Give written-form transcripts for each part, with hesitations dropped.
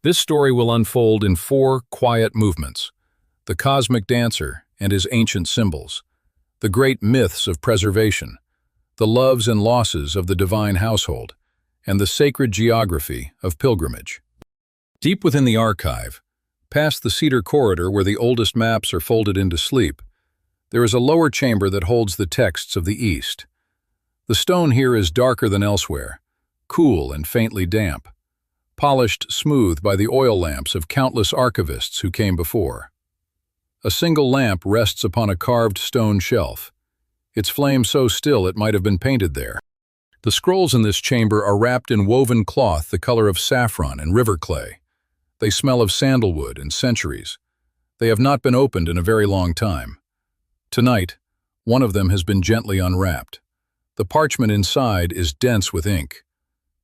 This story will unfold in 4 quiet movements: the cosmic dancer and his ancient symbols, the great myths of preservation, the loves and losses of the divine household, and the sacred geography of pilgrimage. Deep within the archive, past the cedar corridor where the oldest maps are folded into sleep, there is a lower chamber that holds the texts of the East. The stone here is darker than elsewhere, cool and faintly damp, polished smooth by the oil lamps of countless archivists who came before. A single lamp rests upon a carved stone shelf, its flame so still it might have been painted there. The scrolls in this chamber are wrapped in woven cloth the color of saffron and river clay. They smell of sandalwood and centuries. They have not been opened in a very long time. Tonight, one of them has been gently unwrapped. The parchment inside is dense with ink.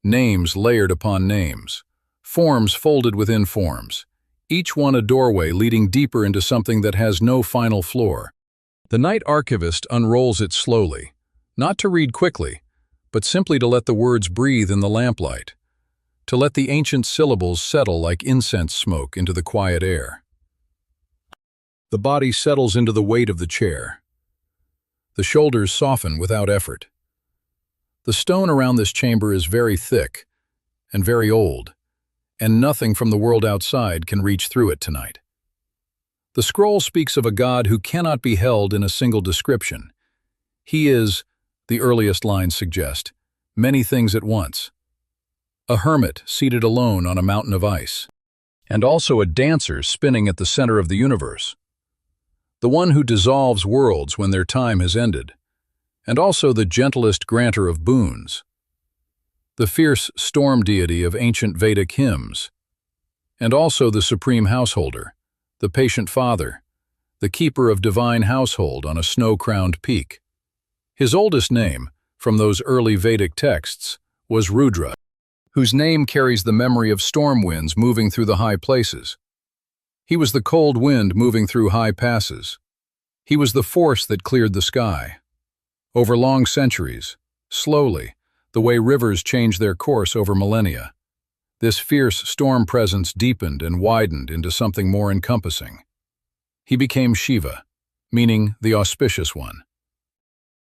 Names layered upon names, forms folded within forms, each one a doorway leading deeper into something that has no final floor. The night archivist unrolls it slowly, not to read quickly, but simply to let the words breathe in the lamplight, to let the ancient syllables settle like incense smoke into the quiet air. The body settles into the weight of the chair. The shoulders soften without effort. The stone around this chamber is very thick and very old, and nothing from the world outside can reach through it tonight. The scroll speaks of a god who cannot be held in a single description. He is, the earliest lines suggest, many things at once. A hermit seated alone on a mountain of ice, and also a dancer spinning at the center of the universe. The one who dissolves worlds when their time has ended, and also the gentlest granter of boons. The fierce storm deity of ancient Vedic hymns, and also the supreme householder, the patient father, the keeper of divine household on a snow-crowned peak. His oldest name, from those early Vedic texts, was Rudra, whose name carries the memory of storm winds moving through the high places. He was the cold wind moving through high passes. He was the force that cleared the sky. Over long centuries, slowly, the way rivers change their course over millennia, this fierce storm presence deepened and widened into something more encompassing. He became Shiva, meaning the Auspicious One.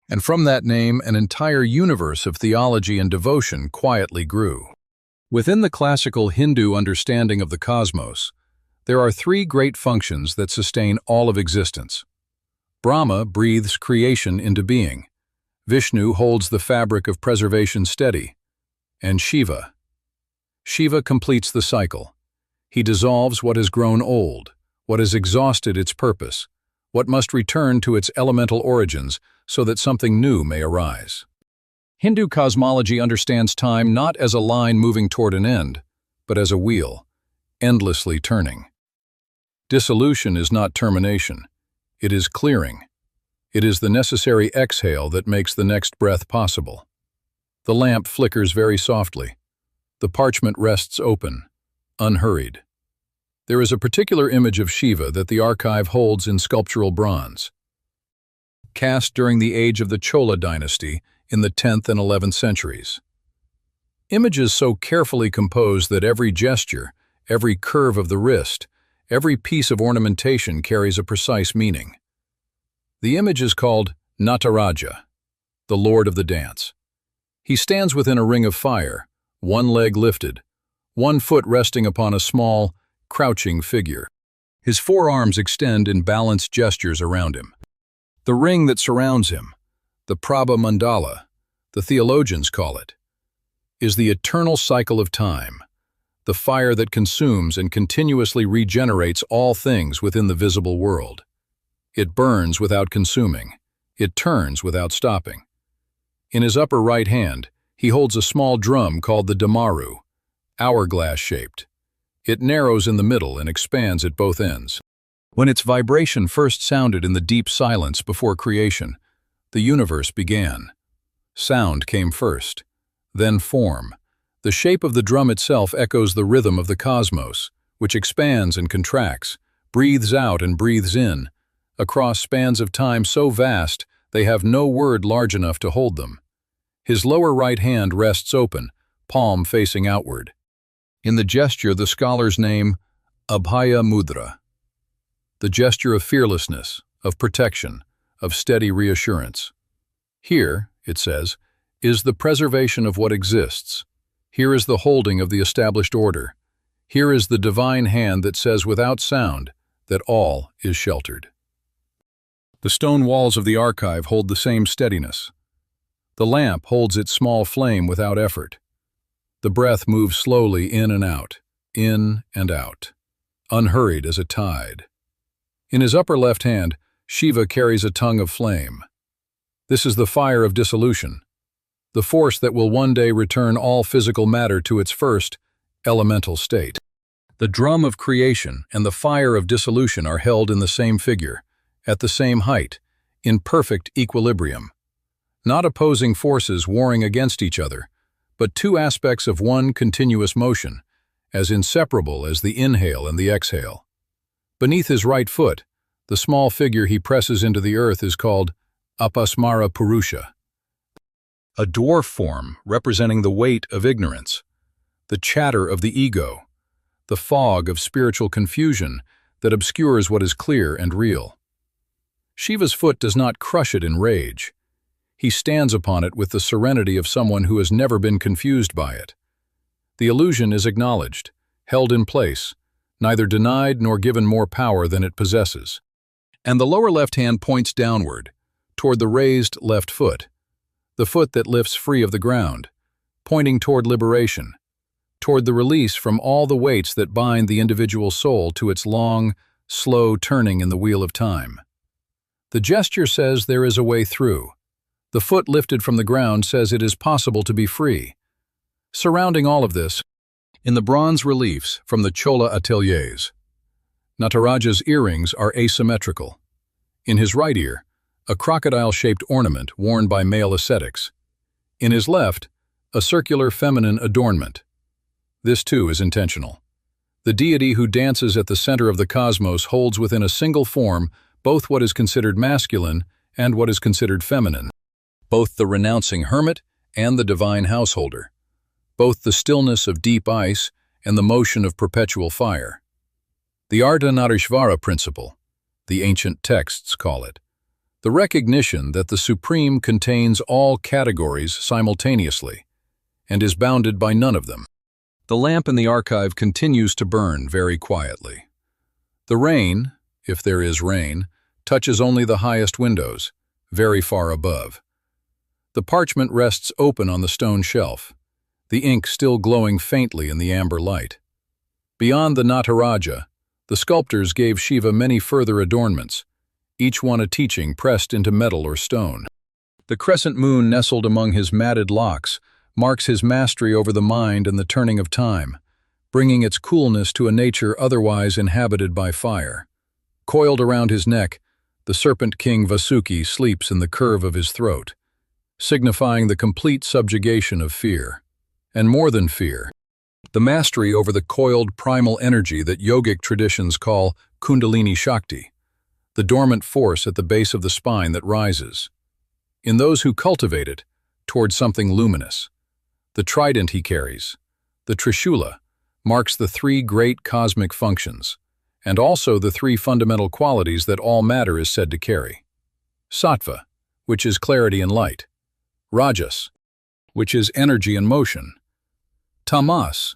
And from that name, an entire universe of theology and devotion quietly grew. Within the classical Hindu understanding of the cosmos, there are 3 great functions that sustain all of existence. Brahma breathes creation into being. Vishnu holds the fabric of preservation steady. And Shiva. Shiva completes the cycle. He dissolves what has grown old, what has exhausted its purpose, what must return to its elemental origins so that something new may arise. Hindu cosmology understands time not as a line moving toward an end, but as a wheel, endlessly turning. Dissolution is not termination. It is clearing. It is the necessary exhale that makes the next breath possible. The lamp flickers very softly. The parchment rests open, unhurried. There is a particular image of Shiva that the archive holds in sculptural bronze, cast during the age of the Chola dynasty in the 10th and 11th centuries. Images so carefully composed that every gesture, every curve of the wrist, every piece of ornamentation carries a precise meaning. The image is called Nataraja, the Lord of the Dance. He stands within a ring of fire, one leg lifted, one foot resting upon a small, crouching figure. His forearms extend in balanced gestures around him. The ring that surrounds him, the Prabha Mandala, the theologians call it, is the eternal cycle of time, the fire that consumes and continuously regenerates all things within the visible world. It burns without consuming. It turns without stopping. In his upper right hand, he holds a small drum called the Damaru, hourglass-shaped. It narrows in the middle and expands at both ends. When its vibration first sounded in the deep silence before creation, the universe began. Sound came first, then form. The shape of the drum itself echoes the rhythm of the cosmos, which expands and contracts, breathes out and breathes in, across spans of time so vast they have no word large enough to hold them. His lower right hand rests open, palm facing outward. In the gesture, the scholars name Abhaya Mudra, the gesture of fearlessness, of protection, of steady reassurance. Here, it says, is the preservation of what exists. Here is the holding of the established order. Here is the divine hand that says without sound that all is sheltered. The stone walls of the archive hold the same steadiness. The lamp holds its small flame without effort. The breath moves slowly in and out, unhurried as a tide. In his upper left hand, Shiva carries a tongue of flame. This is the fire of dissolution, the force that will one day return all physical matter to its first, elemental state. The drum of creation and the fire of dissolution are held in the same figure, at the same height, in perfect equilibrium. Not opposing forces warring against each other, but two aspects of one continuous motion, as inseparable as the inhale and the exhale. Beneath his right foot, the small figure he presses into the earth is called Apasmara Purusha, a dwarf form representing the weight of ignorance, the chatter of the ego, the fog of spiritual confusion that obscures what is clear and real. Shiva's foot does not crush it in rage. He stands upon it with the serenity of someone who has never been confused by it. The illusion is acknowledged, held in place, neither denied nor given more power than it possesses. And the lower left hand points downward, toward the raised left foot, the foot that lifts free of the ground, pointing toward liberation, toward the release from all the weights that bind the individual soul to its long, slow turning in the wheel of time. The gesture says there is a way through. The foot lifted from the ground says it is possible to be free. Surrounding all of this, in the bronze reliefs from the Chola ateliers, Nataraja's earrings are asymmetrical. In his right ear, a crocodile-shaped ornament worn by male ascetics. In his left, a circular feminine adornment. This too is intentional. The deity who dances at the center of the cosmos holds within a single form both what is considered masculine and what is considered feminine, both the renouncing hermit and the divine householder, both the stillness of deep ice and the motion of perpetual fire. The Ardhanarishvara principle, the ancient texts call it, the recognition that the Supreme contains all categories simultaneously and is bounded by none of them. The lamp in the archive continues to burn very quietly. The rain, if there is rain, touches only the highest windows, very far above. The parchment rests open on the stone shelf, the ink still glowing faintly in the amber light. Beyond the Nataraja, the sculptors gave Shiva many further adornments, each one a teaching pressed into metal or stone. The crescent moon nestled among his matted locks marks his mastery over the mind and the turning of time, bringing its coolness to a nature otherwise inhabited by fire. Coiled around his neck, the serpent king Vasuki sleeps in the curve of his throat, signifying the complete subjugation of fear. And more than fear, the mastery over the coiled primal energy that yogic traditions call Kundalini Shakti, the dormant force at the base of the spine that rises, in those who cultivate it, toward something luminous. The trident he carries, the Trishula, marks the three great cosmic functions, and also the three fundamental qualities that all matter is said to carry. Sattva, which is clarity and light. Rajas, which is energy and motion. Tamas,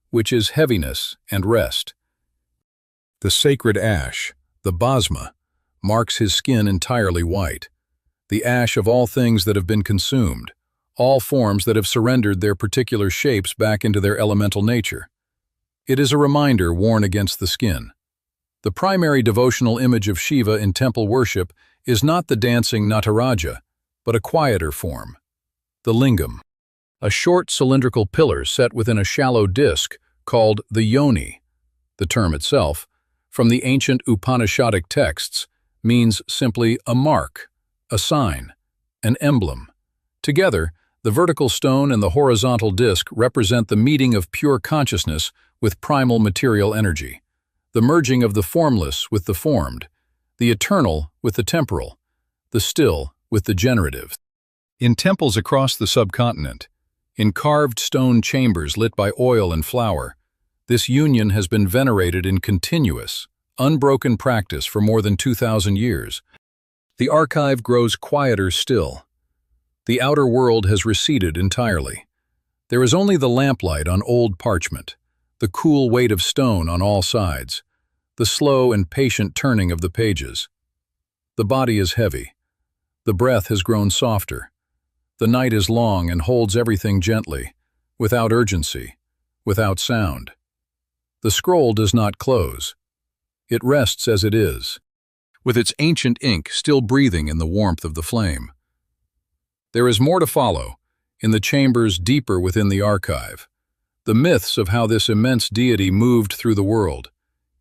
which is heaviness and rest. The sacred ash, the bhasma, marks his skin entirely white, the ash of all things that have been consumed, all forms that have surrendered their particular shapes back into their elemental nature. It is a reminder worn against the skin. The primary devotional image of Shiva in temple worship is not the dancing Nataraja, but a quieter form, the Lingam, a short cylindrical pillar set within a shallow disc called the yoni. The term itself, from the ancient Upanishadic texts, means simply a mark, a sign, an emblem. Together, the vertical stone and the horizontal disc represent the meeting of pure consciousness with primal material energy, the merging of the formless with the formed, the eternal with the temporal, the still with the generative. In temples across the subcontinent, in carved stone chambers lit by oil and flower, This union has been venerated in continuous, unbroken practice for more than 2,000 years. The archive grows quieter still. The outer world has receded entirely. There is only the lamplight on old parchment, the cool weight of stone on all sides, the slow and patient turning of the pages. The body is heavy. The breath has grown softer. The night is long and holds everything gently, without urgency, without sound. The scroll does not close. It rests as it is, with its ancient ink still breathing in the warmth of the flame. There is more to follow, in the chambers deeper within the archive. The myths of how this immense deity moved through the world,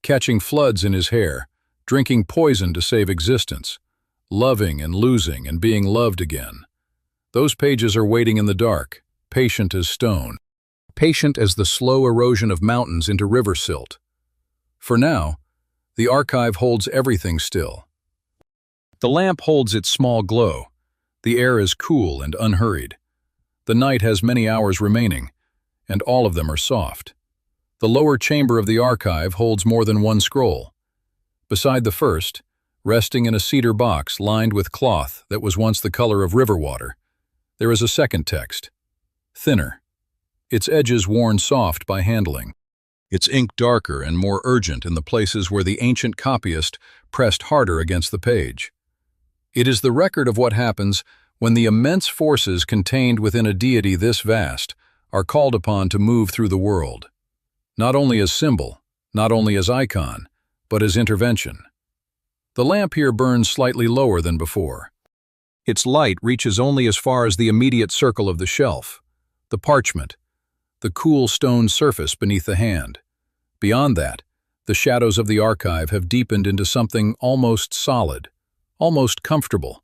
catching floods in his hair, drinking poison to save existence, loving and losing and being loved again. Those pages are waiting in the dark, patient as stone, patient as the slow erosion of mountains into river silt. For now, the archive holds everything still. The lamp holds its small glow. The air is cool and unhurried. The night has many hours remaining, and all of them are soft. The lower chamber of the archive holds more than one scroll. Beside the first, resting in a cedar box lined with cloth that was once the color of river water, there is a second text, thinner, its edges worn soft by handling, its ink darker and more urgent in the places where the ancient copyist pressed harder against the page. It is the record of what happens when the immense forces contained within a deity this vast are called upon to move through the world, not only as symbol, not only as icon, but as intervention. The lamp here burns slightly lower than before. Its light reaches only as far as the immediate circle of the shelf, the parchment, the cool stone surface beneath the hand. Beyond that, the shadows of the archive have deepened into something almost solid, almost comfortable,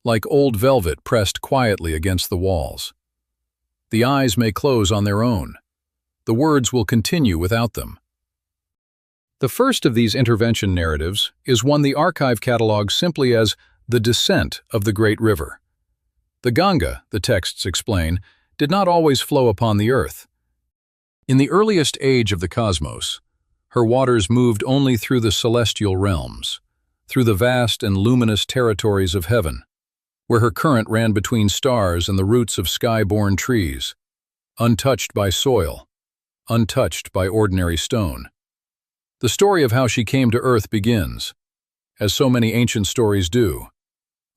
like old velvet pressed quietly against the walls. The eyes may close on their own. The words will continue without them. The first of these intervention narratives is one the archive catalogues simply as the descent of the great river. The Ganga, the texts explain, did not always flow upon the earth. In the earliest age of the cosmos, her waters moved only through the celestial realms, through the vast and luminous territories of heaven, where her current ran between stars and the roots of sky-born trees, untouched by soil, untouched by ordinary stone. The story of how she came to earth begins, as so many ancient stories do,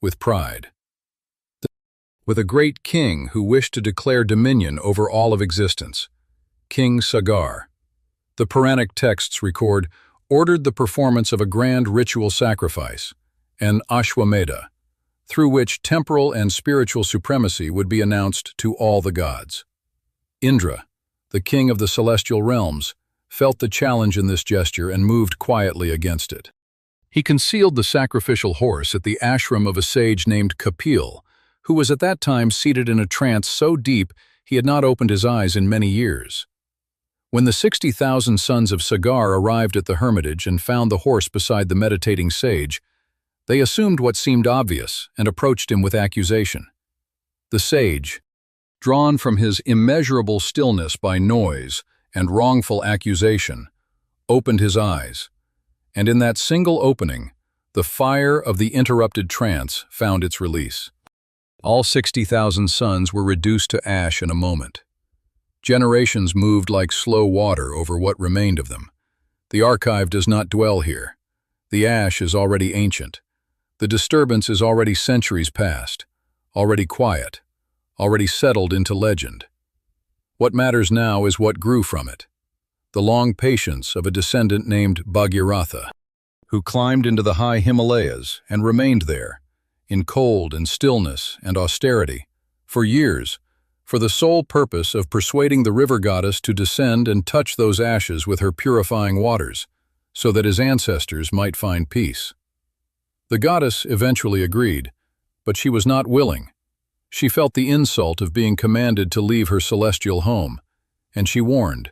with pride. With a great king who wished to declare dominion over all of existence, King Sagar. The Puranic texts record, ordered the performance of a grand ritual sacrifice, an Ashwamedha, through which temporal and spiritual supremacy would be announced to all the gods. Indra, the king of the celestial realms, felt the challenge in this gesture and moved quietly against it. He concealed the sacrificial horse at the ashram of a sage named Kapil, who was at that time seated in a trance so deep he had not opened his eyes in many years. When the 60,000 sons of Sagar arrived at the hermitage and found the horse beside the meditating sage, they assumed what seemed obvious and approached him with accusation. The sage, drawn from his immeasurable stillness by noise and wrongful accusation, opened his eyes, and in that single opening, the fire of the interrupted trance found its release. All 60,000 suns were reduced to ash in a moment. Generations moved like slow water over what remained of them. The archive does not dwell here. The ash is already ancient. The disturbance is already centuries past, already quiet, already settled into legend. What matters now is what grew from it. The long patience of a descendant named Bhagirath, who climbed into the high Himalayas and remained there, in cold and stillness and austerity, for years, for the sole purpose of persuading the river goddess to descend and touch those ashes with her purifying waters, so that his ancestors might find peace. The goddess eventually agreed, but she was not willing. She felt the insult of being commanded to leave her celestial home, and she warned,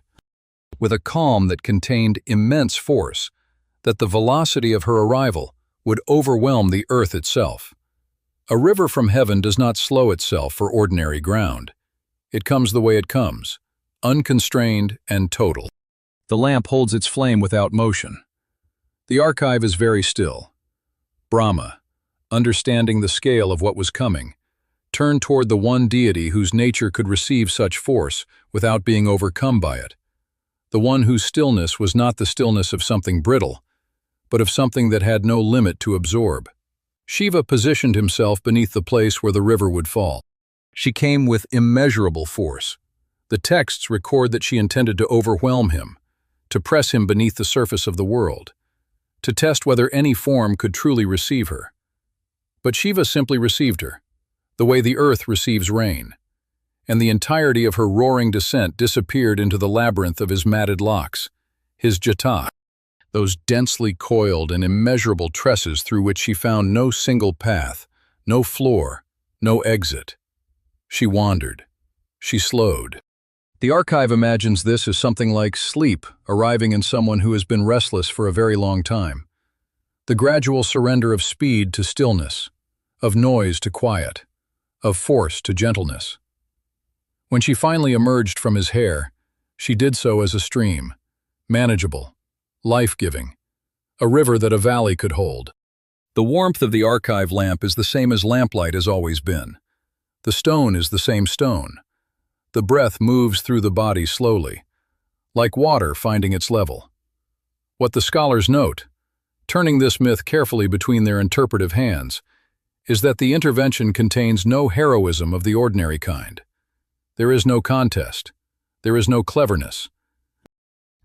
with a calm that contained immense force, that the velocity of her arrival would overwhelm the earth itself. A river from heaven does not slow itself for ordinary ground. It comes the way it comes, unconstrained and total. The lamp holds its flame without motion. The archive is very still. Brahma, understanding the scale of what was coming, turned toward the one deity whose nature could receive such force without being overcome by it, the one whose stillness was not the stillness of something brittle, but of something that had no limit to absorb. Shiva positioned himself beneath the place where the river would fall. She came with immeasurable force. The texts record that she intended to overwhelm him, to press him beneath the surface of the world, to test whether any form could truly receive her. But Shiva simply received her, the way the earth receives rain, and the entirety of her roaring descent disappeared into the labyrinth of his matted locks, his jata, those densely coiled and immeasurable tresses through which she found no single path, no floor, no exit. She wandered. She slowed. The archive imagines this as something like sleep arriving in someone who has been restless for a very long time. The gradual surrender of speed to stillness, of noise to quiet, of force to gentleness. When she finally emerged from his hair, she did so as a stream, manageable, life-giving, a river that a valley could hold. The warmth of the archive lamp is the same as lamplight has always been. The stone is the same stone. The breath moves through the body slowly, like water finding its level. What the scholars note, turning this myth carefully between their interpretive hands, is that the intervention contains no heroism of the ordinary kind. There is no contest. There is no cleverness.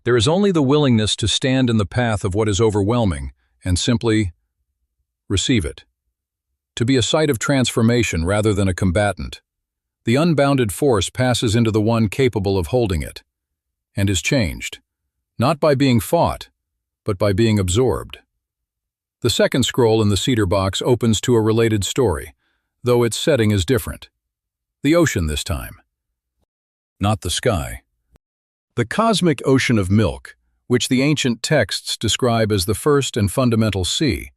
There is only the willingness to stand in the path of what is overwhelming and simply receive it. To be a site of transformation rather than a combatant. The unbounded force passes into the one capable of holding it, and is changed, not by being fought, but by being absorbed. The second scroll in the cedar box opens to a related story, though its setting is different. The ocean this time. Not the sky. The cosmic ocean of milk, which the ancient texts describe as the first and fundamental sea,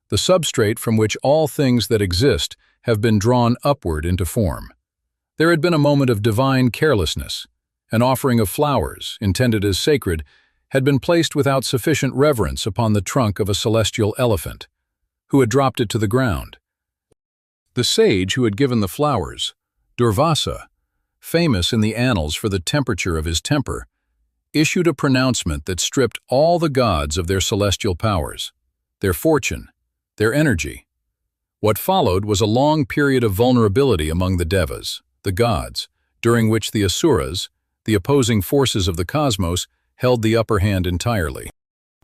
the substrate from which all things that exist have been drawn upward into form. There had been a moment of divine carelessness. An offering of flowers, intended as sacred, had been placed without sufficient reverence upon the trunk of a celestial elephant, who had dropped it to the ground. The sage who had given the flowers, Durvasa, famous in the annals for the temperature of his temper, issued a pronouncement that stripped all the gods of their celestial powers, their fortune, their energy. What followed was a long period of vulnerability among the devas, the gods, during which the asuras, the opposing forces of the cosmos, held the upper hand entirely.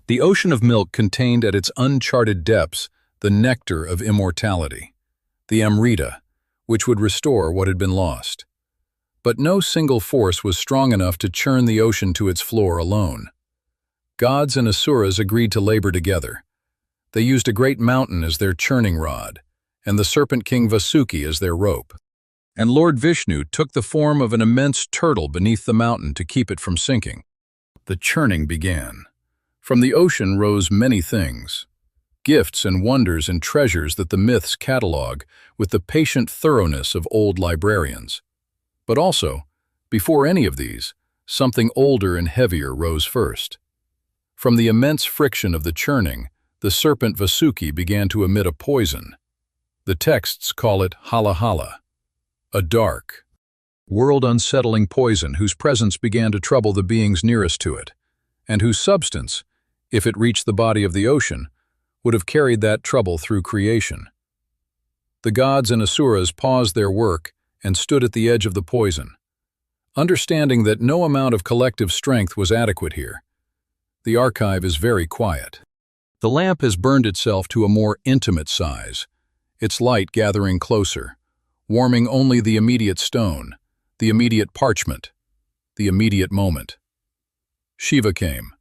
The ocean of milk contained at its uncharted depths the nectar of immortality, the Amrita, which would restore what had been lost. But no single force was strong enough to churn the ocean to its floor alone. Gods and asuras agreed to labor together. They used a great mountain as their churning rod, and the serpent king Vasuki as their rope. And Lord Vishnu took the form of an immense turtle beneath the mountain to keep it from sinking. The churning began. From the ocean rose many things, gifts and wonders and treasures that the myths catalog with the patient thoroughness of old librarians. But also, before any of these, something older and heavier rose first. From the immense friction of the churning, the serpent Vasuki began to emit a poison. The texts call it Halahala, a dark, world-unsettling poison whose presence began to trouble the beings nearest to it, and whose substance, if it reached the body of the ocean, would have carried that trouble through creation. The gods and asuras paused their work and stood at the edge of the poison, understanding that no amount of collective strength was adequate here. The archive is very quiet. The lamp has burned itself to a more intimate size, its light gathering closer, warming only the immediate stone, the immediate parchment, the immediate moment. Shiva came.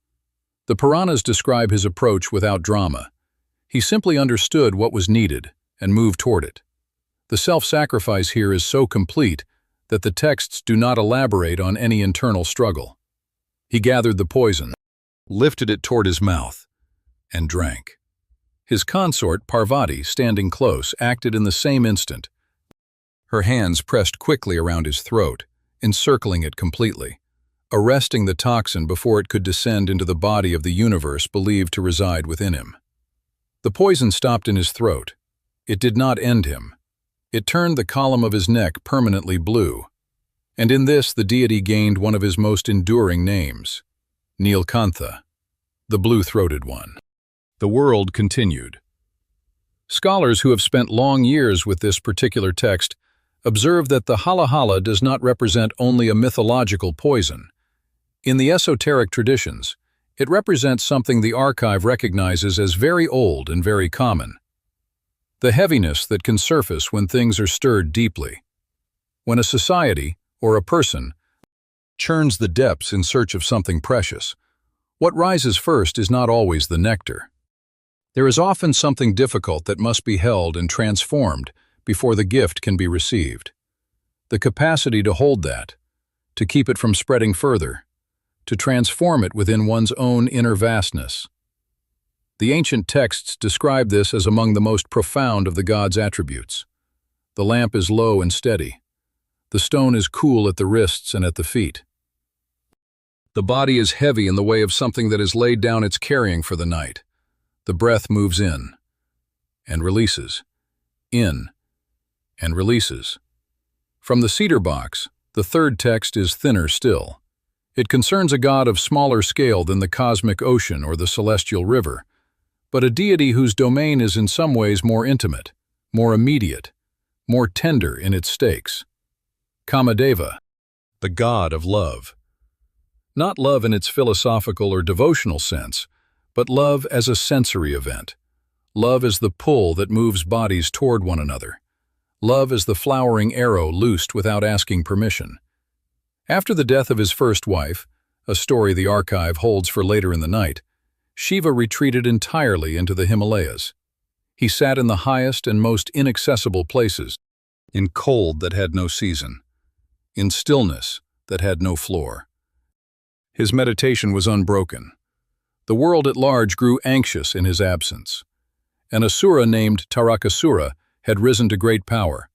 The Puranas describe his approach without drama. He simply understood what was needed and moved toward it. The self-sacrifice here is so complete that the texts do not elaborate on any internal struggle. He gathered the poison, lifted it toward his mouth, and drank. His consort, Parvati, standing close, acted in the same instant. Her hands pressed quickly around his throat, encircling it completely, arresting the toxin before it could descend into the body of the universe believed to reside within him. The poison stopped in his throat. It did not end him. It turned the column of his neck permanently blue, and in this the deity gained one of his most enduring names, Neelkantha, the blue-throated one. The world continued. Scholars who have spent long years with this particular text observe that the Halahala does not represent only a mythological poison. In the esoteric traditions, it represents something the archive recognizes as very old and very common. The heaviness that can surface when things are stirred deeply. When a society, or a person, churns the depths in search of something precious, what rises first is not always the nectar. There is often something difficult that must be held and transformed before the gift can be received. The capacity to hold that, to keep it from spreading further, to transform it within one's own inner vastness. The ancient texts describe this as among the most profound of the god's attributes. The lamp is low and steady. The stone is cool at the wrists and at the feet. The body is heavy in the way of something that has laid down its carrying for the night. The breath moves in and releases, in and releases. From the cedar box, the third text is thinner still. It concerns a god of smaller scale than the cosmic ocean or the celestial river, but a deity whose domain is in some ways more intimate, more immediate, more tender in its stakes. Kamadeva, the god of love. Not love in its philosophical or devotional sense, but love as a sensory event. Love as the pull that moves bodies toward one another. Love as the flowering arrow loosed without asking permission. After the death of his first wife, a story the archive holds for later in the night, Shiva retreated entirely into the Himalayas. He sat in the highest and most inaccessible places, in cold that had no season, in stillness that had no floor. His meditation was unbroken. The world at large grew anxious in his absence. An asura named Tarakasura had risen to great power,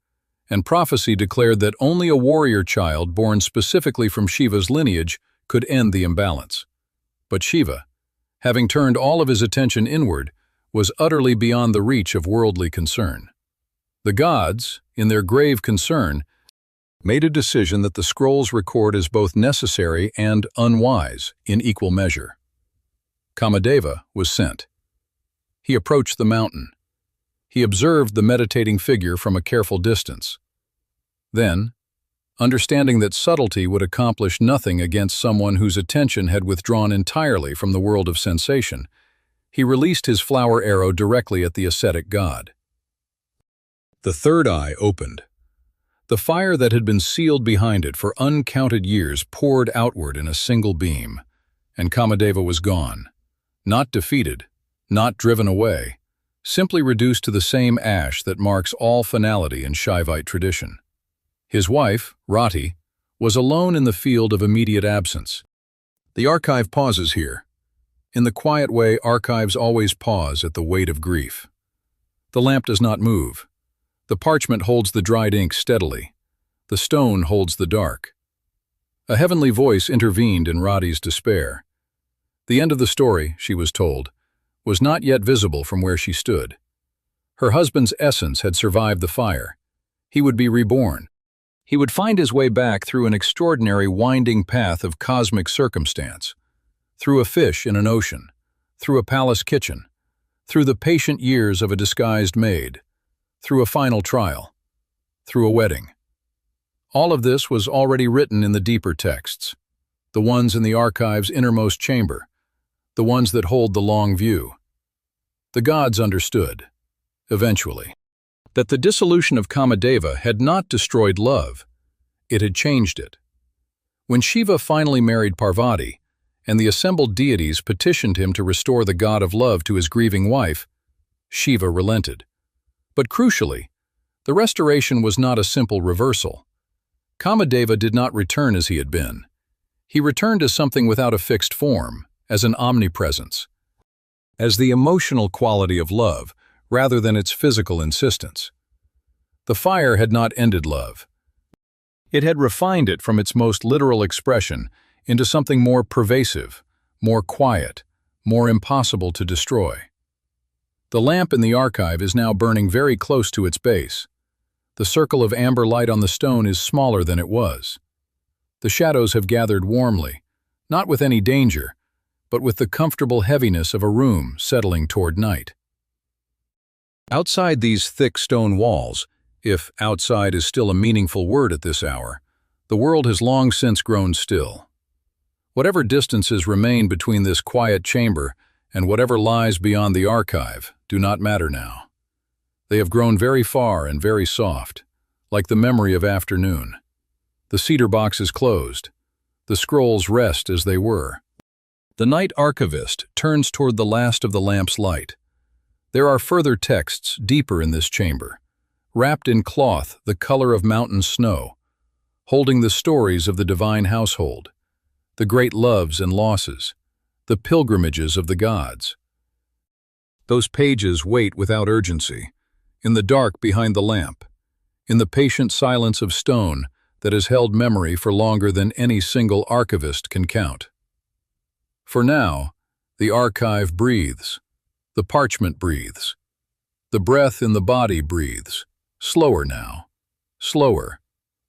and prophecy declared that only a warrior child born specifically from Shiva's lineage could end the imbalance. But Shiva, having turned all of his attention inward, was utterly beyond the reach of worldly concern. The gods, in their grave concern, made a decision that the scrolls record as both necessary and unwise in equal measure. Kamadeva was sent. He approached the mountain. He observed the meditating figure from a careful distance. Then, understanding that subtlety would accomplish nothing against someone whose attention had withdrawn entirely from the world of sensation, he released his flower arrow directly at the ascetic god. The third eye opened. The fire that had been sealed behind it for uncounted years poured outward in a single beam, and Kamadeva was gone, not defeated, not driven away, simply reduced to the same ash that marks all finality in Shaivite tradition. His wife, Rati, was alone in the field of immediate absence. The archive pauses here. In the quiet way archives always pause at the weight of grief. The lamp does not move. The parchment holds the dried ink steadily. The stone holds the dark. A heavenly voice intervened in Rati's despair. The end of the story, she was told, was not yet visible from where she stood. Her husband's essence had survived the fire. He would be reborn. He would find his way back through an extraordinary winding path of cosmic circumstance, through a fish in an ocean, through a palace kitchen, through the patient years of a disguised maid, through a final trial, through a wedding. All of this was already written in the deeper texts, the ones in the archive's innermost chamber, the ones that hold the long view. The gods understood, eventually, that the dissolution of Kamadeva had not destroyed love, it had changed it. When Shiva finally married Parvati, and the assembled deities petitioned him to restore the god of love to his grieving wife, Shiva relented. But crucially, the restoration was not a simple reversal. Kamadeva did not return as he had been. He returned as something without a fixed form, as an omnipresence, as the emotional quality of love, rather than its physical insistence. The fire had not ended love. It had refined it from its most literal expression into something more pervasive, more quiet, more impossible to destroy. The lamp in the archive is now burning very close to its base. The circle of amber light on the stone is smaller than it was. The shadows have gathered warmly, not with any danger, but with the comfortable heaviness of a room settling toward night. Outside these thick stone walls, if outside is still a meaningful word at this hour, the world has long since grown still. Whatever distances remain between this quiet chamber and whatever lies beyond the archive do not matter now. They have grown very far and very soft, like the memory of afternoon. The cedar box is closed. The scrolls rest as they were. The night archivist turns toward the last of the lamp's light. There are further texts deeper in this chamber, wrapped in cloth the color of mountain snow, holding the stories of the divine household, the great loves and losses, the pilgrimages of the gods. Those pages wait without urgency, in the dark behind the lamp, in the patient silence of stone that has held memory for longer than any single archivist can count. For now, the archive breathes, the parchment breathes, the breath in the body breathes, slower now, slower,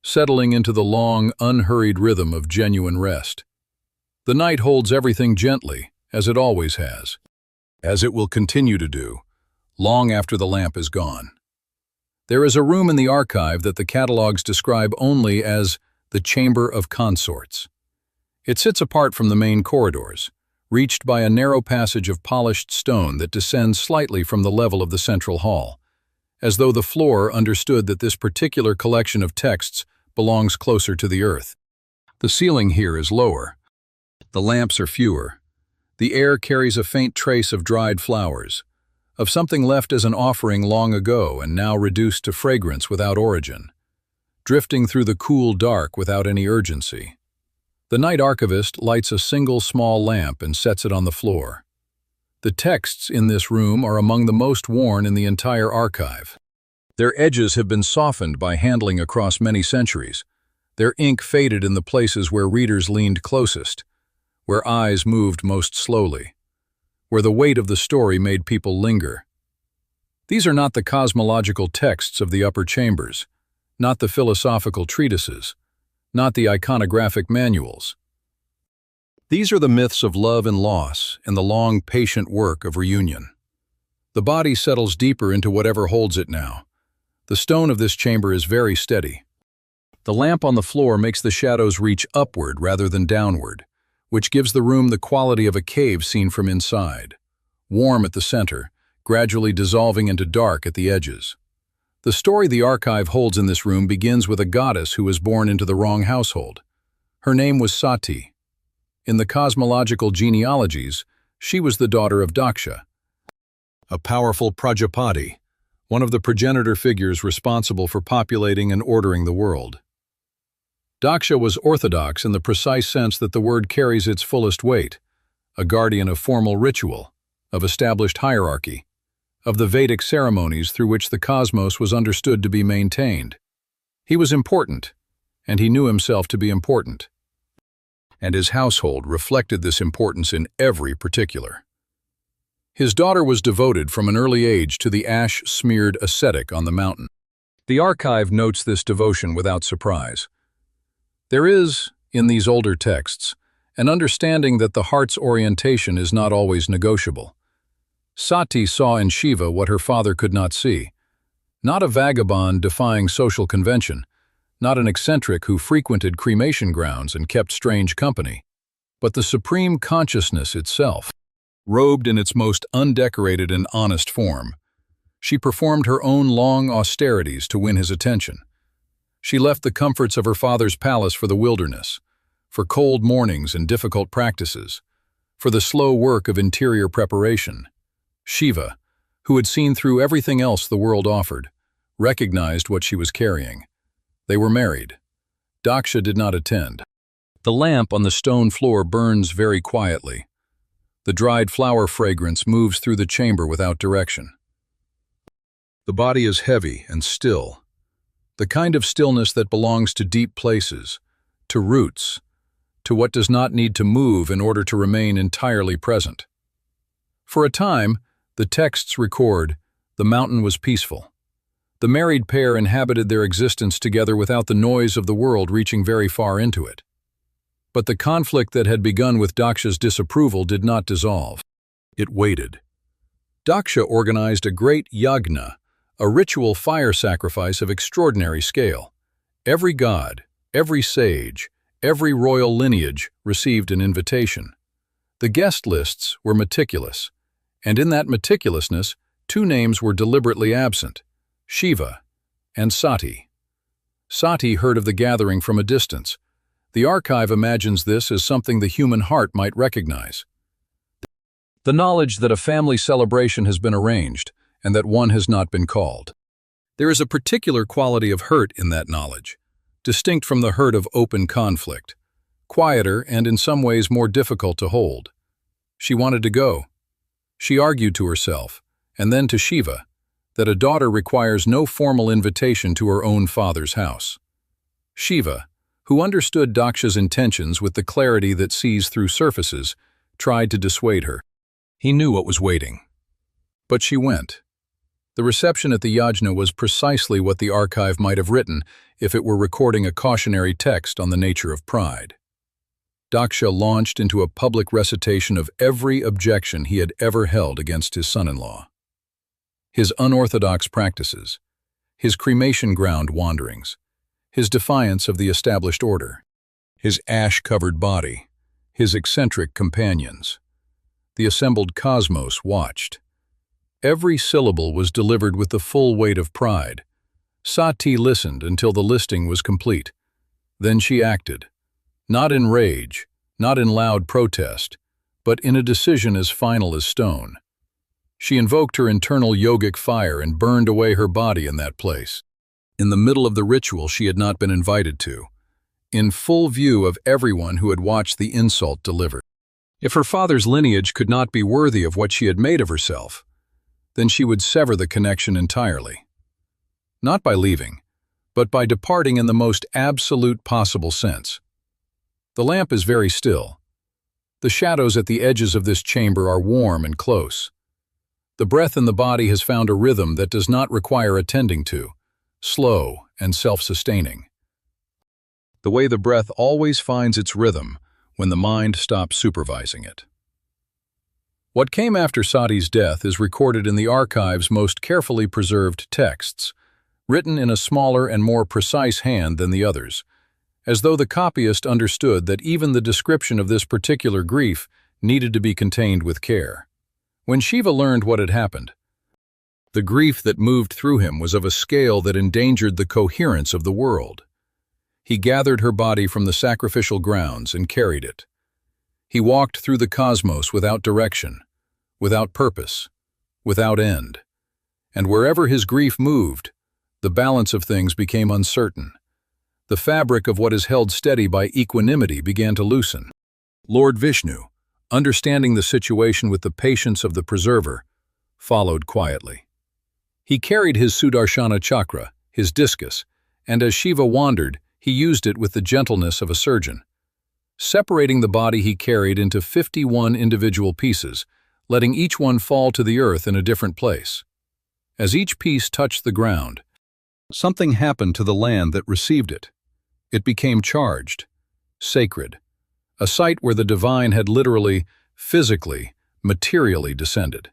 settling into the long, unhurried rhythm of genuine rest. The night holds everything gently, as it always has, as it will continue to do, long after the lamp is gone. There is a room in the archive that the catalogs describe only as the Chamber of Consorts. It sits apart from the main corridors, reached by a narrow passage of polished stone that descends slightly from the level of the central hall, as though the floor understood that this particular collection of texts belongs closer to the earth. The ceiling here is lower. The lamps are fewer. The air carries a faint trace of dried flowers, of something left as an offering long ago and now reduced to fragrance without origin, drifting through the cool dark without any urgency. The night archivist lights a single small lamp and sets it on the floor. The texts in this room are among the most worn in the entire archive. Their edges have been softened by handling across many centuries, their ink faded in the places where readers leaned closest, where eyes moved most slowly, where the weight of the story made people linger. These are not the cosmological texts of the upper chambers, not the philosophical treatises, not the iconographic manuals. These are the myths of love and loss and the long, patient work of reunion. The body settles deeper into whatever holds it now. The stone of this chamber is very steady. The lamp on the floor makes the shadows reach upward rather than downward, which gives the room the quality of a cave seen from inside, warm at the center, gradually dissolving into dark at the edges. The story the archive holds in this room begins with a goddess who was born into the wrong household. Her name was Sati. In the cosmological genealogies, she was the daughter of Daksha, a powerful Prajapati, one of the progenitor figures responsible for populating and ordering the world. Daksha was orthodox in the precise sense that the word carries its fullest weight, a guardian of formal ritual, of established hierarchy, of the Vedic ceremonies through which the cosmos was understood to be maintained. He was important, and he knew himself to be important. And his household reflected this importance in every particular. His daughter was devoted from an early age to the ash-smeared ascetic on the mountain. The archive notes this devotion without surprise. There is, in these older texts, an understanding that the heart's orientation is not always negotiable. Sati saw in Shiva what her father could not see. Not a vagabond defying social convention, not an eccentric who frequented cremation grounds and kept strange company, but the supreme consciousness itself, robed in its most undecorated and honest form. She performed her own long austerities to win his attention. She left the comforts of her father's palace for the wilderness, for cold mornings and difficult practices, for the slow work of interior preparation. Shiva, who had seen through everything else the world offered, recognized what she was carrying. They were married. Daksha did not attend. The lamp on the stone floor burns very quietly. The dried flower fragrance moves through the chamber without direction. The body is heavy and still, the kind of stillness that belongs to deep places, to roots, to what does not need to move in order to remain entirely present. For a time, the texts record, the mountain was peaceful. The married pair inhabited their existence together without the noise of the world reaching very far into it. But the conflict that had begun with Daksha's disapproval did not dissolve. It waited. Daksha organized a great yagna, a ritual fire sacrifice of extraordinary scale. Every god, every sage, every royal lineage received an invitation. The guest lists were meticulous, and in that meticulousness, two names were deliberately absent: Shiva and Sati. Sati heard of the gathering from a distance. The archive imagines this as something the human heart might recognize. The knowledge that a family celebration has been arranged and that one has not been called. There is a particular quality of hurt in that knowledge, distinct from the hurt of open conflict, quieter and in some ways more difficult to hold. She wanted to go. She argued to herself, and then to Shiva, that a daughter requires no formal invitation to her own father's house. Shiva, who understood Daksha's intentions with the clarity that sees through surfaces, tried to dissuade her. He knew what was waiting. But she went. The reception at the yajna was precisely what the archive might have written if it were recording a cautionary text on the nature of pride. Daksha launched into a public recitation of every objection he had ever held against his son-in-law. His unorthodox practices, his cremation ground wanderings, his defiance of the established order, his ash-covered body, his eccentric companions. The assembled cosmos watched. Every syllable was delivered with the full weight of pride. Sati listened until the listing was complete. Then she acted, not in rage, not in loud protest, but in a decision as final as stone. She invoked her internal yogic fire and burned away her body in that place, in the middle of the ritual she had not been invited to, in full view of everyone who had watched the insult delivered. If her father's lineage could not be worthy of what she had made of herself, then she would sever the connection entirely. Not by leaving, but by departing in the most absolute possible sense. The lamp is very still. The shadows at the edges of this chamber are warm and close. The breath in the body has found a rhythm that does not require attending to, slow and self-sustaining. The way the breath always finds its rhythm when the mind stops supervising it. What came after Sati's death is recorded in the archive's most carefully preserved texts, written in a smaller and more precise hand than the others, as though the copyist understood that even the description of this particular grief needed to be contained with care. When Shiva learned what had happened, the grief that moved through him was of a scale that endangered the coherence of the world. He gathered her body from the sacrificial grounds and carried it. He walked through the cosmos without direction, without purpose, without end. And wherever his grief moved, the balance of things became uncertain. The fabric of what is held steady by equanimity began to loosen. Lord Vishnu, understanding the situation with the patience of the preserver, followed quietly. He carried his Sudarshana chakra, his discus, and as Shiva wandered, he used it with the gentleness of a surgeon. Separating the body he carried into 51 individual pieces, letting each one fall to the earth in a different place. As each piece touched the ground, something happened to the land that received it. It became charged, sacred, a site where the divine had literally, physically, materially descended.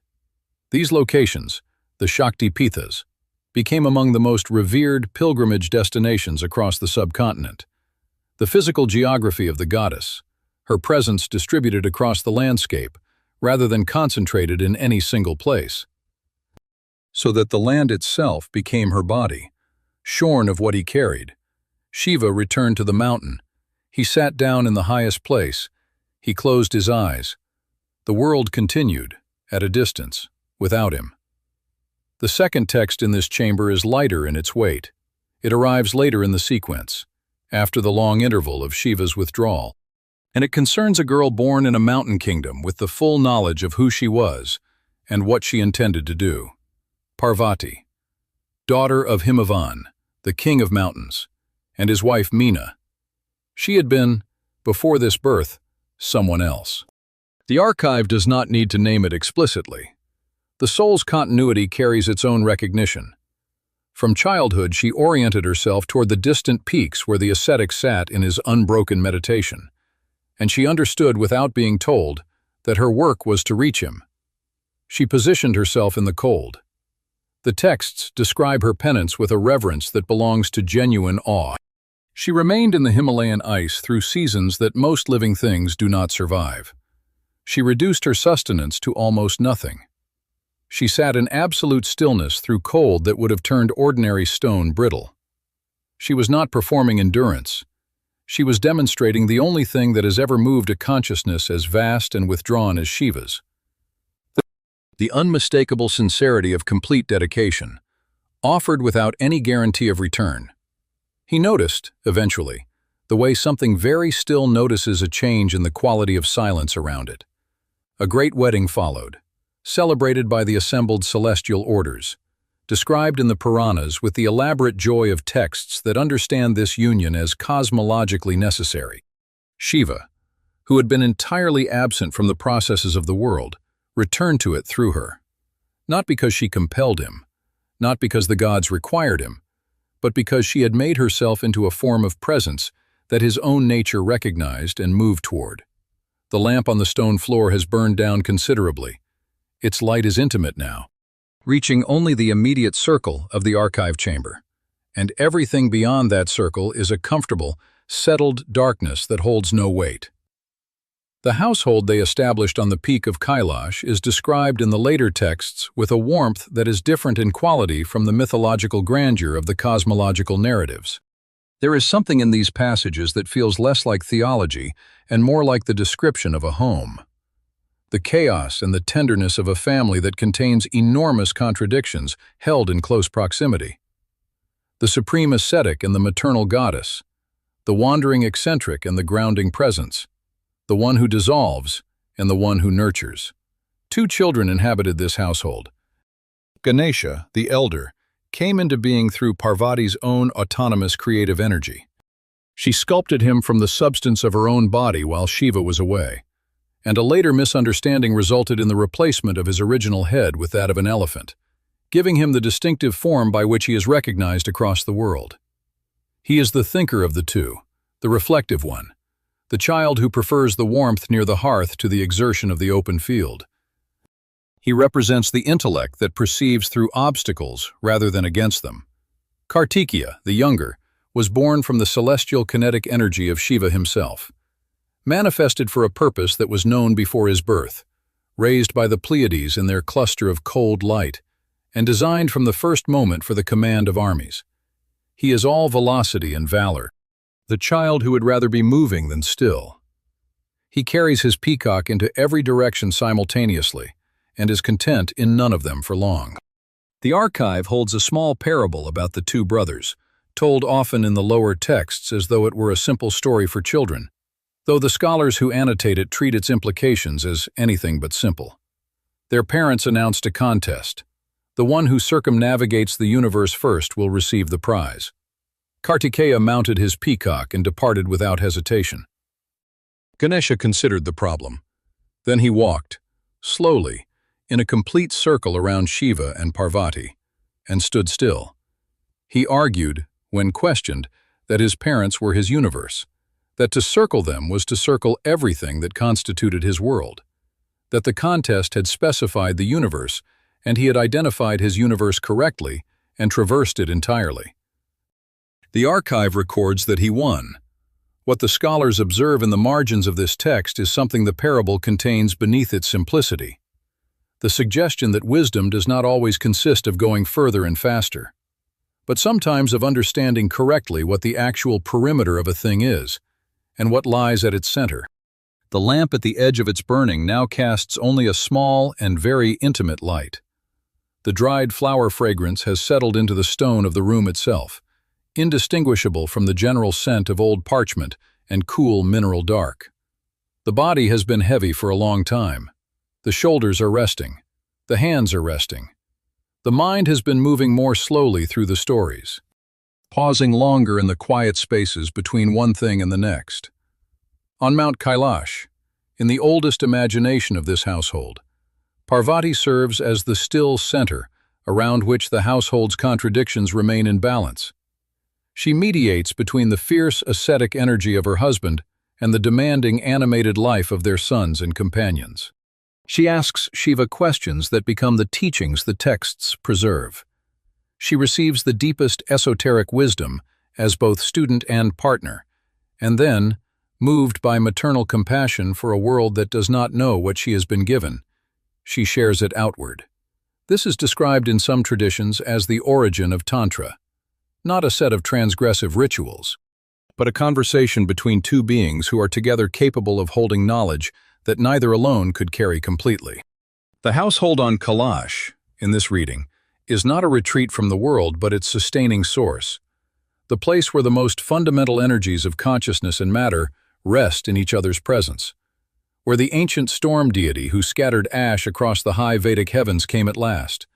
These locations, the Shakti Pithas, became among the most revered pilgrimage destinations across the subcontinent. The physical geography of the goddess, her presence distributed across the landscape, rather than concentrated in any single place, so that the land itself became her body, shorn of what he carried. Shiva returned to the mountain. He sat down in the highest place. He closed his eyes. The world continued, at a distance, without him. The second text in this chamber is lighter in its weight. It arrives later in the sequence, after the long interval of Shiva's withdrawal, and it concerns a girl born in a mountain kingdom with the full knowledge of who she was and what she intended to do. Parvati, daughter of Himavan, the king of mountains, and his wife Meena. She had been before this birth, someone else. The archive does not need to name it explicitly. The soul's continuity carries its own recognition. From childhood, she oriented herself toward the distant peaks where the ascetic sat in his unbroken meditation, and she understood without being told that her work was to reach him. She positioned herself in the cold. The texts describe her penance with a reverence that belongs to genuine awe. She remained in the Himalayan ice through seasons that most living things do not survive. She reduced her sustenance to almost nothing. She sat in absolute stillness through cold that would have turned ordinary stone brittle. She was not performing endurance. She was demonstrating the only thing that has ever moved a consciousness as vast and withdrawn as Shiva's. The unmistakable sincerity of complete dedication, offered without any guarantee of return. He noticed, eventually, the way something very still notices a change in the quality of silence around it. A great wedding followed, celebrated by the assembled celestial orders, described in the Puranas with the elaborate joy of texts that understand this union as cosmologically necessary. Shiva, who had been entirely absent from the processes of the world, returned to it through her. Not because she compelled him, not because the gods required him, but because she had made herself into a form of presence that his own nature recognized and moved toward. The lamp on the stone floor has burned down considerably. Its light is intimate now, reaching only the immediate circle of the archive chamber, and everything beyond that circle is a comfortable, settled darkness that holds no weight. The household they established on the peak of Kailash is described in the later texts with a warmth that is different in quality from the mythological grandeur of the cosmological narratives. There is something in these passages that feels less like theology and more like the description of a home. The chaos and the tenderness of a family that contains enormous contradictions held in close proximity. The supreme ascetic and the maternal goddess, the wandering eccentric and the grounding presence, the one who dissolves and the one who nurtures. 2 children inhabited this household. Ganesha, the elder, came into being through Parvati's own autonomous creative energy. She sculpted him from the substance of her own body while Shiva was away, and a later misunderstanding resulted in the replacement of his original head with that of an elephant, giving him the distinctive form by which he is recognized across the world. He is the thinker of the two, the reflective one, the child who prefers the warmth near the hearth to the exertion of the open field. He represents the intellect that perceives through obstacles rather than against them. Kartikeya, the younger, was born from the celestial kinetic energy of Shiva himself, manifested for a purpose that was known before his birth, raised by the Pleiades in their cluster of cold light, and designed from the first moment for the command of armies. He is all velocity and valor, the child who would rather be moving than still. He carries his peacock into every direction simultaneously, and is content in none of them for long. The archive holds a small parable about the 2 brothers, told often in the lower texts as though it were a simple story for children, though the scholars who annotate it treat its implications as anything but simple. Their parents announced a contest. The one who circumnavigates the universe first will receive the prize. Kartikeya mounted his peacock and departed without hesitation. Ganesha considered the problem. Then he walked, slowly, in a complete circle around Shiva and Parvati, and stood still. He argued, when questioned, that his parents were his universe, that to circle them was to circle everything that constituted his world, that the contest had specified the universe, and he had identified his universe correctly and traversed it entirely. The archive records that he won. What the scholars observe in the margins of this text is something the parable contains beneath its simplicity. The suggestion that wisdom does not always consist of going further and faster, but sometimes of understanding correctly what the actual perimeter of a thing is, and what lies at its center. The lamp at the edge of its burning now casts only a small and very intimate light. The dried flower fragrance has settled into the stone of the room itself, indistinguishable from the general scent of old parchment and cool mineral dark. The body has been heavy for a long time. The shoulders are resting. The hands are resting. The mind has been moving more slowly through the stories, pausing longer in the quiet spaces between one thing and the next. On Mount Kailash, in the oldest imagination of this household, Parvati serves as the still center around which the household's contradictions remain in balance. She mediates between the fierce ascetic energy of her husband and the demanding animated life of their sons and companions. She asks Shiva questions that become the teachings the texts preserve. She receives the deepest esoteric wisdom as both student and partner, and then, moved by maternal compassion for a world that does not know what she has been given, she shares it outward. This is described in some traditions as the origin of Tantra, not a set of transgressive rituals, but a conversation between two beings who are together capable of holding knowledge that neither alone could carry completely. The household on Kailash, in this reading, is not a retreat from the world but its sustaining source, the place where the most fundamental energies of consciousness and matter rest in each other's presence, where the ancient storm deity who scattered ash across the high Vedic heavens came at last,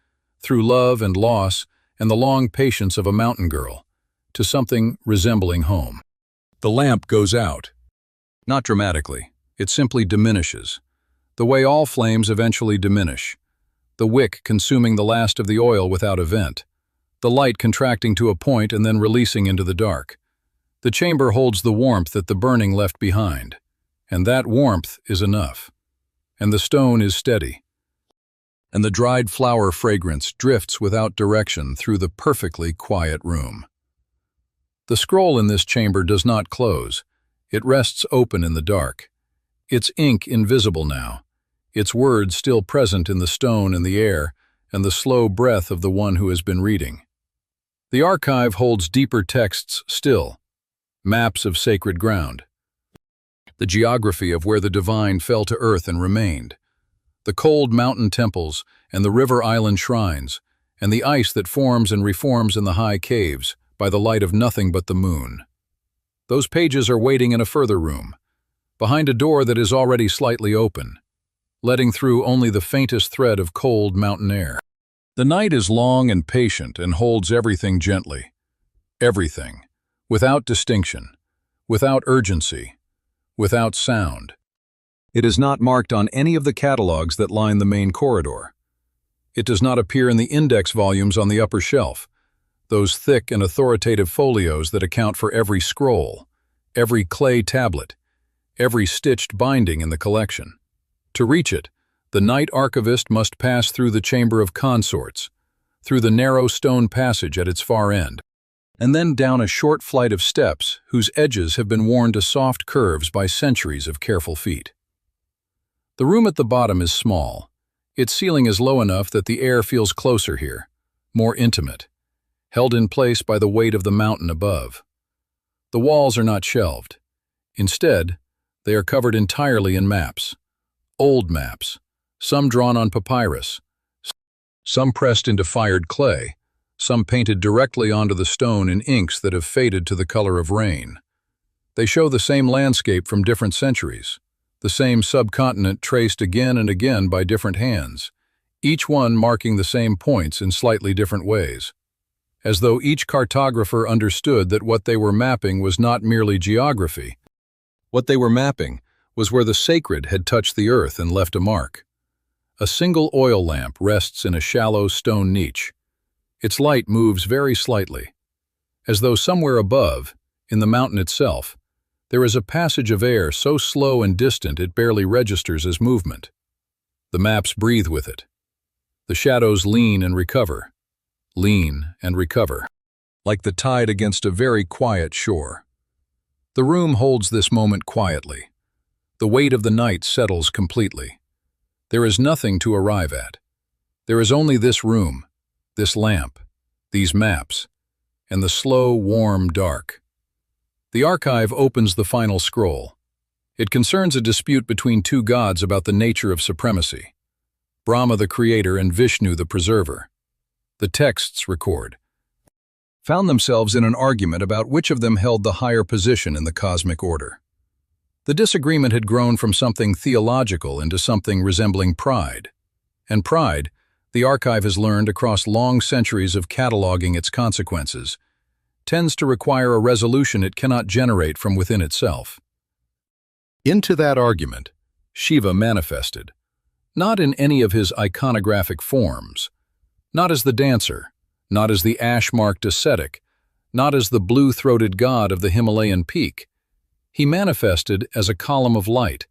through love and loss and the long patience of a mountain girl, to something resembling home. The lamp goes out. Not dramatically, it simply diminishes, the way all flames eventually diminish, the wick consuming the last of the oil without a vent, the light contracting to a point and then releasing into the dark. The chamber holds the warmth that the burning left behind, and that warmth is enough. And the stone is steady, and the dried flower fragrance drifts without direction through the perfectly quiet room. The scroll in this chamber does not close. It rests open in the dark, its ink invisible now, its words still present in the stone and the air, and the slow breath of the one who has been reading. The archive holds deeper texts still, maps of sacred ground, the geography of where the divine fell to earth and remained, the cold mountain temples and the river island shrines, and the ice that forms and reforms in the high caves by the light of nothing but the moon. Those pages are waiting in a further room, behind a door that is already slightly open, letting through only the faintest thread of cold mountain air. The night is long and patient and holds everything gently. Everything, without distinction, without urgency, without sound. It is not marked on any of the catalogs that line the main corridor. It does not appear in the index volumes on the upper shelf, those thick and authoritative folios that account for every scroll, every clay tablet, every stitched binding in the collection. To reach it, the night archivist must pass through the chamber of consorts, through the narrow stone passage at its far end, and then down a short flight of steps whose edges have been worn to soft curves by centuries of careful feet. The room at the bottom is small. Its ceiling is low enough that the air feels closer here, more intimate, held in place by the weight of the mountain above. The walls are not shelved. Instead, they are covered entirely in maps, old maps, some drawn on papyrus, some pressed into fired clay, some painted directly onto the stone in inks that have faded to the color of rain. They show the same landscape from different centuries, the same subcontinent traced again and again by different hands, each one marking the same points in slightly different ways, as though each cartographer understood that what they were mapping was not merely geography. What they were mapping was where the sacred had touched the earth and left a mark. A single oil lamp rests in a shallow stone niche. Its light moves very slightly, as though somewhere above, in the mountain itself, there is a passage of air so slow and distant it barely registers as movement. The maps breathe with it. The shadows lean and recover, like the tide against a very quiet shore. The room holds this moment quietly. The weight of the night settles completely. There is nothing to arrive at. There is only this room, this lamp, these maps, and the slow, warm dark. The archive opens the final scroll. It concerns a dispute between two gods about the nature of supremacy, Brahma the creator and Vishnu the preserver. The texts record, found themselves in an argument about which of them held the higher position in the cosmic order. The disagreement had grown from something theological into something resembling pride. And pride, the archive has learned across long centuries of cataloging its consequences, tends to require a resolution it cannot generate from within itself. Into that argument, Shiva manifested, not in any of his iconographic forms, not as the dancer, not as the ash-marked ascetic, not as the blue-throated god of the Himalayan peak. He manifested as a column of light,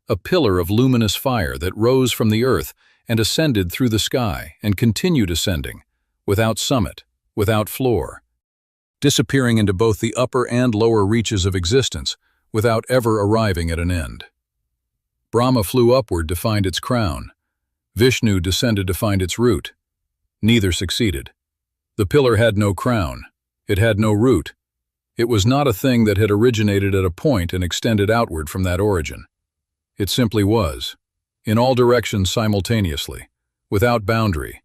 a pillar of luminous fire that rose from the earth and ascended through the sky and continued ascending, without summit, without floor, disappearing into both the upper and lower reaches of existence without ever arriving at an end. Brahma flew upward to find its crown. Vishnu descended to find its root. Neither succeeded. The pillar had no crown. It had no root. It was not a thing that had originated at a point and extended outward from that origin. It simply was, in all directions simultaneously, without boundary.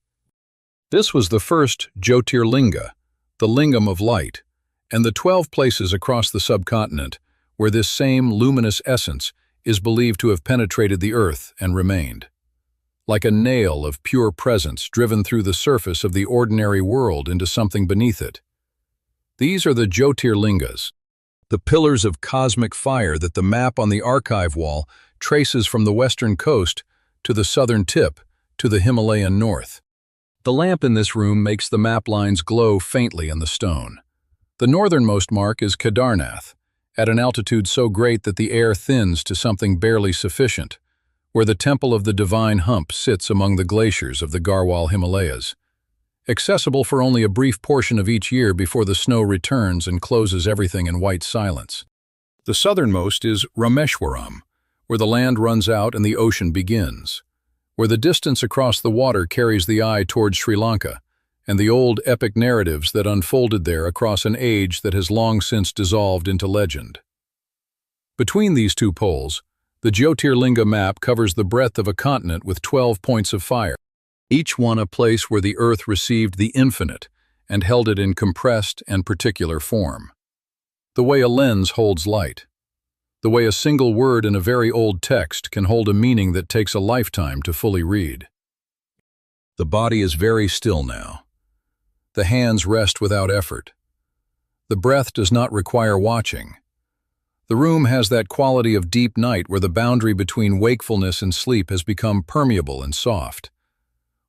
This was the first Jyotirlinga, the lingam of light, and the 12 places across the subcontinent where this same luminous essence is believed to have penetrated the earth and remained. Like a nail of pure presence driven through the surface of the ordinary world into something beneath it. These are the Jyotirlingas, the pillars of cosmic fire that the map on the archive wall traces from the western coast to the southern tip to the Himalayan north. The lamp in this room makes the map lines glow faintly in the stone. The northernmost mark is Kedarnath, at an altitude so great that the air thins to something barely sufficient, where the temple of the divine hump sits among the glaciers of the Garhwal Himalayas, accessible for only a brief portion of each year before the snow returns and closes everything in white silence. The southernmost is Rameshwaram, where the land runs out and the ocean begins, where the distance across the water carries the eye towards Sri Lanka, and the old epic narratives that unfolded there across an age that has long since dissolved into legend. Between these two poles, the Jyotirlinga map covers the breadth of a continent with 12 points of fire, each one a place where the earth received the infinite and held it in compressed and particular form. The way a lens holds light. The way a single word in a very old text can hold a meaning that takes a lifetime to fully read. The body is very still now. The hands rest without effort. The breath does not require watching. The room has that quality of deep night where the boundary between wakefulness and sleep has become permeable and soft,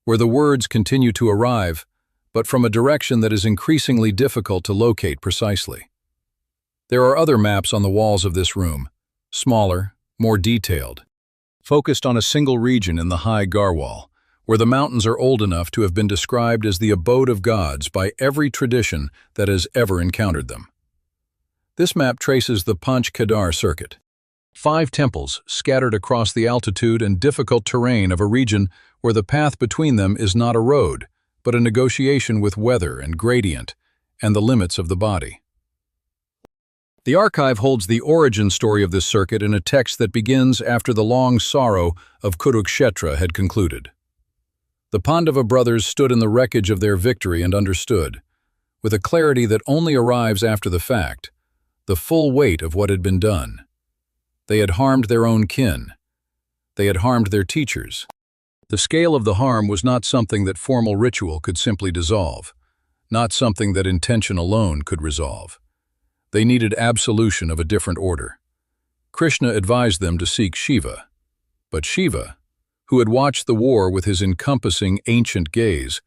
where the words continue to arrive, but from a direction that is increasingly difficult to locate precisely. There are other maps on the walls of this room, smaller, more detailed, focused on a single region in the high Garhwal, where the mountains are old enough to have been described as the abode of gods by every tradition that has ever encountered them. This map traces the Panch Kedar circuit, 5 temples scattered across the altitude and difficult terrain of a region where the path between them is not a road, but a negotiation with weather and gradient and the limits of the body. The archive holds the origin story of this circuit in a text that begins after the long sorrow of Kurukshetra had concluded. The Pandava brothers stood in the wreckage of their victory and understood, with a clarity that only arrives after the fact, the full weight of what had been done. They had harmed their own kin. They had harmed their teachers. The scale of the harm was not something that formal ritual could simply dissolve, not something that intention alone could resolve. They needed absolution of a different order. Krishna advised them to seek Shiva, but Shiva, who had watched the war with his encompassing ancient gaze,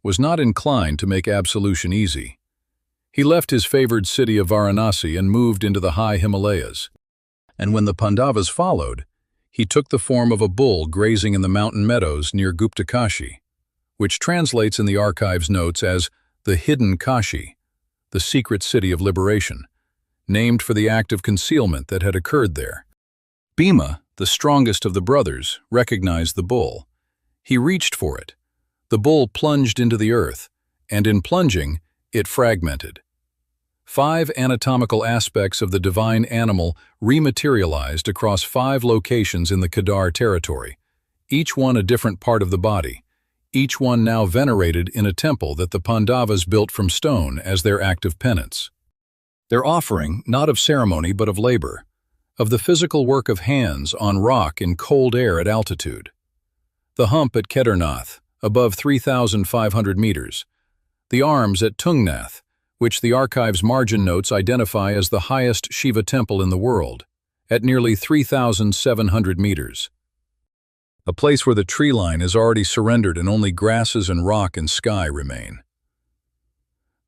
was not inclined to make absolution easy. He left his favored city of Varanasi and moved into the high Himalayas. And when the Pandavas followed, he took the form of a bull grazing in the mountain meadows near Gupta Kashi, which translates in the archive's notes as the hidden Kashi, the secret city of liberation, named for the act of concealment that had occurred there. Bhima, the strongest of the brothers, recognized the bull. He reached for it. The bull plunged into the earth, and in plunging, it fragmented. 5 anatomical aspects of the divine animal rematerialized across 5 locations in the Kedar territory, each one a different part of the body, each one now venerated in a temple that the Pandavas built from stone as their act of penance. Their offering, not of ceremony but of labor, of the physical work of hands on rock in cold air at altitude. The hump at Kedarnath, above 3,500 meters. The arms at Tungnath, which the archive's margin notes identify as the highest Shiva temple in the world. at nearly 3,700 meters. A place where the tree line is already surrendered and only grasses and rock and sky remain.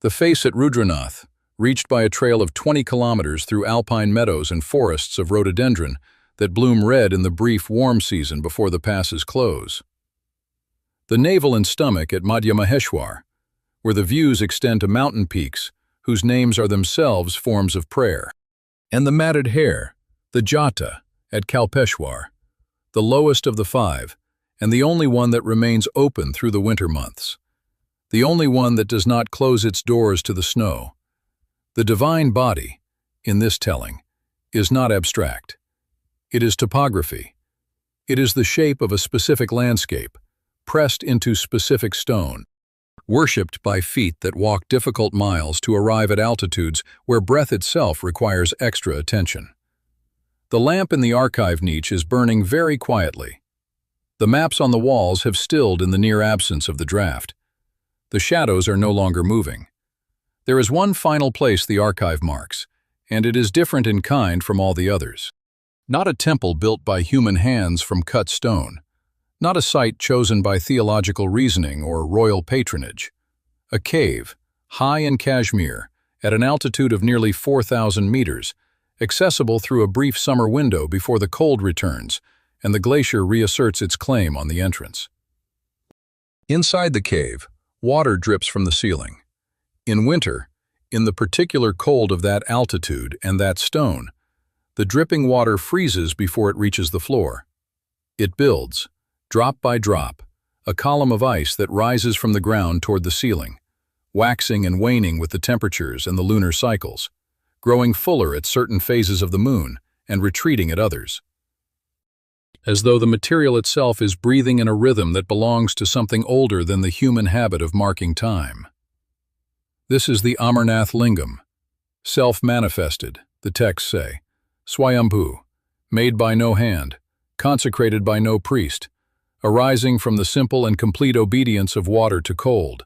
The face at Rudranath, reached by a trail of 20 kilometers through alpine meadows and forests of rhododendron that bloom red in the brief warm season before the passes close. The navel and stomach at Madhya Maheshwar, where the views extend to mountain peaks whose names are themselves forms of prayer. And the matted hair, the Jata, at Kalpeshwar, the lowest of the five, and the only one that remains open through the winter months. The only one that does not close its doors to the snow. The divine body, in this telling, is not abstract. It is topography. It is the shape of a specific landscape, pressed into specific stone, worshipped by feet that walk difficult miles to arrive at altitudes where breath itself requires extra attention. The lamp in the archive niche is burning very quietly. The maps on the walls have stilled in the near absence of the draft. The shadows are no longer moving. There is one final place the archive marks, and it is different in kind from all the others. Not a temple built by human hands from cut stone. Not a site chosen by theological reasoning or royal patronage. A cave, high in Kashmir, at an altitude of nearly 4,000 meters, accessible through a brief summer window before the cold returns and the glacier reasserts its claim on the entrance. Inside the cave, water drips from the ceiling. In winter, in the particular cold of that altitude and that stone, the dripping water freezes before it reaches the floor. It builds, drop by drop, a column of ice that rises from the ground toward the ceiling, waxing and waning with the temperatures and the lunar cycles, growing fuller at certain phases of the moon and retreating at others. As though the material itself is breathing in a rhythm that belongs to something older than the human habit of marking time. This is the Amarnath Lingam, self-manifested, the texts say, Swayambhu, made by no hand, consecrated by no priest, arising from the simple and complete obedience of water to cold,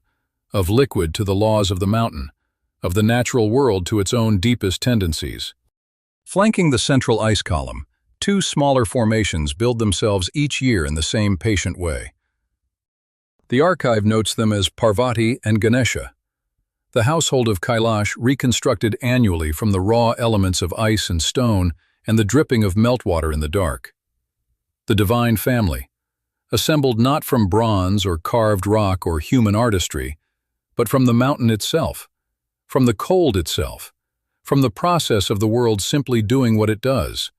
of liquid to the laws of the mountain, of the natural world to its own deepest tendencies. Flanking the central ice column, two smaller formations build themselves each year in the same patient way. The archive notes them as Parvati and Ganesha, the household of Kailash reconstructed annually from the raw elements of ice and stone and the dripping of meltwater in the dark. The divine family, assembled not from bronze or carved rock or human artistry, but from the mountain itself, from the cold itself, from the process of the world simply doing what it does.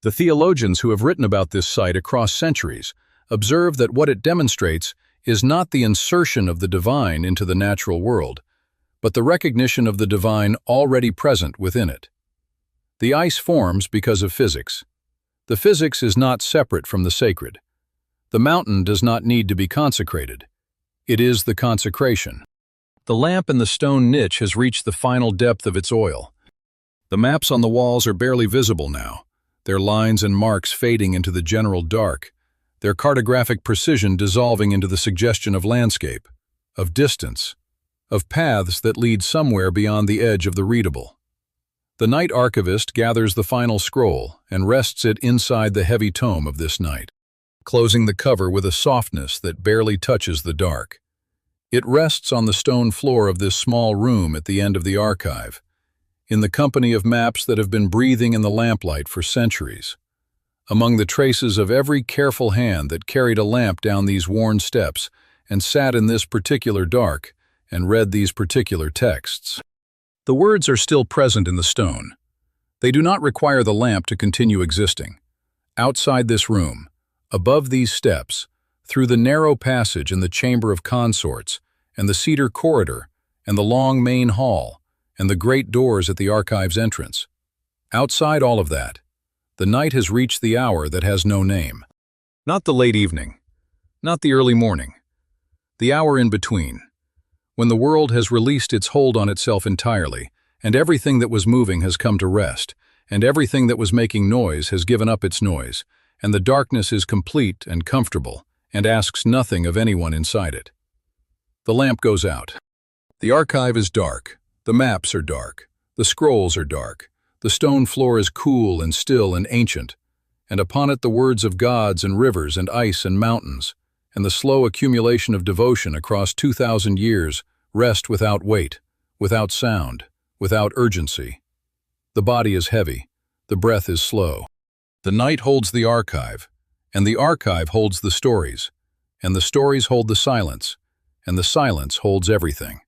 The theologians who have written about this site across centuries observe that what it demonstrates is not the insertion of the divine into the natural world, but the recognition of the divine already present within it. The ice forms because of physics. The physics is not separate from the sacred. The mountain does not need to be consecrated. It is the consecration. The lamp in the stone niche has reached the final depth of its oil. The maps on the walls are barely visible now, their lines and marks fading into the general dark, their cartographic precision dissolving into the suggestion of landscape, of distance, of paths that lead somewhere beyond the edge of the readable. The night archivist gathers the final scroll and rests it inside the heavy tome of this night, closing the cover with a softness that barely touches the dark. It rests on the stone floor of this small room at the end of the archive, in the company of maps that have been breathing in the lamplight for centuries, among the traces of every careful hand that carried a lamp down these worn steps and sat in this particular dark and read these particular texts. The words are still present in the stone. They do not require the lamp to continue existing. Outside this room, above these steps, through the narrow passage and the chamber of consorts, and the cedar corridor, and the long main hall, and the great doors at the archive's entrance. Outside all of that, the night has reached the hour that has no name. Not the late evening, not the early morning, the hour in between, when the world has released its hold on itself entirely, and everything that was moving has come to rest, and everything that was making noise has given up its noise, and the darkness is complete and comfortable, and asks nothing of anyone inside it. The lamp goes out. The archive is dark, the maps are dark, the scrolls are dark, The stone floor is cool and still and ancient, and upon it the words of gods and rivers and ice and mountains, and the slow accumulation of devotion across 2,000 years rest without weight, without sound, without urgency. The body is heavy, the breath is slow. The night holds the archive, and the archive holds the stories, and the stories hold the silence, and the silence holds everything.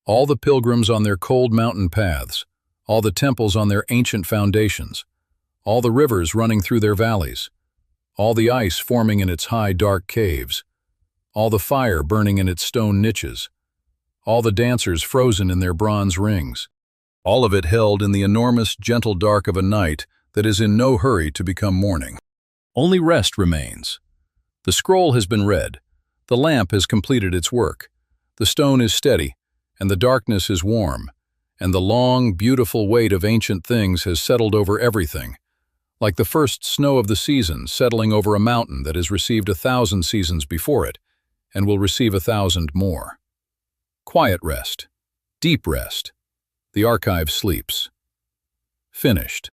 All the pilgrims on their cold mountain paths, all the temples on their ancient foundations, all the rivers running through their valleys, all the ice forming in its high dark caves, all the fire burning in its stone niches, all the dancers frozen in their bronze rings, all of it held in the enormous gentle dark of a night that is in no hurry to become morning. Only rest remains. The scroll has been read, the lamp has completed its work, the stone is steady, and the darkness is warm, and the long, beautiful weight of ancient things has settled over everything, like the first snow of the season settling over a mountain that has received 1,000 seasons before it, and will receive 1,000 more. Quiet rest, deep rest. The archive sleeps. Finished.